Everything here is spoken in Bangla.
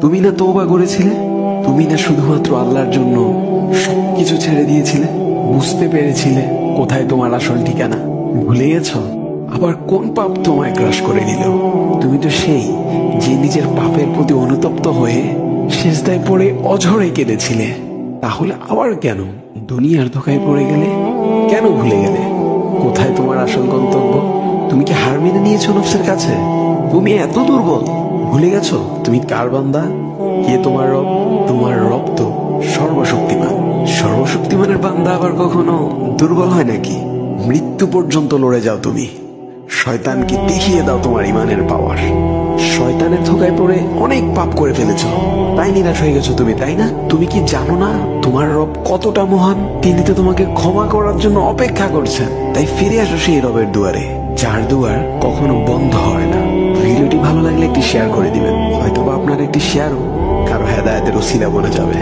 তুমি না তওবা করেছিলে? তুমি না শুধুমাত্র আল্লাহর জন্য সবকিছু ছেড়ে দিয়েছিলে? বুঝতে পেরেছিলে কোথায় তোমার আসল ঠিকানা? ভুলে গেছ? আবার কোন পাপ তোমায় গ্রাস করে নিল? তুমি তো সেই যে নিজের পাপের প্রতি অনুতপ্ত হয়ে সিজদায় পড়ে অঝরে কেঁদেছিলে। তাহলে আবার কেন দুনিয়ার ধোঁকায় পড়ে গেলে? কেন ভুলে গেলে কোথায় তোমার আসল গন্তব্য? তুমি কি হার মেনে নিয়েছো নফসের কাছে? তুমি এত দুর্বল? ভুলে গেছো তুমি কার বান্দা? কে তোমার রব? তোমার রব তো সর্বশক্তিমান। সর্বশক্তিমানের বান্দা আবার কখনো দুর্বল হয় নাকি? মৃত্যু পর্যন্ত লড়ে যাও তুমি। শয়তানকে দেখিয়ে দাও তোমার ইমানের পাওয়ার। শয়তানের ধোঁকায় পড়ে অনেক পাপ করে ফেলেছো, তাই নিরাশ হয়ে গেছো তুমি, তাই না? তুমি কি জানো না তোমার রব কতটা মহান? তিনি তো তোমাকে ক্ষমা করার জন্য অপেক্ষা করছেন। তাই ফিরে আসো সেই রবের দুয়ারে, যার দুয়ার কখনো বন্ধ হয় না। ভিডিওটি ভালো লাগলে একটি শেয়ার করে দিবেন, হয়তোবা আপনার একটি শেয়ারও কারো হেদায়েতের ওসিলা বনে যাবে।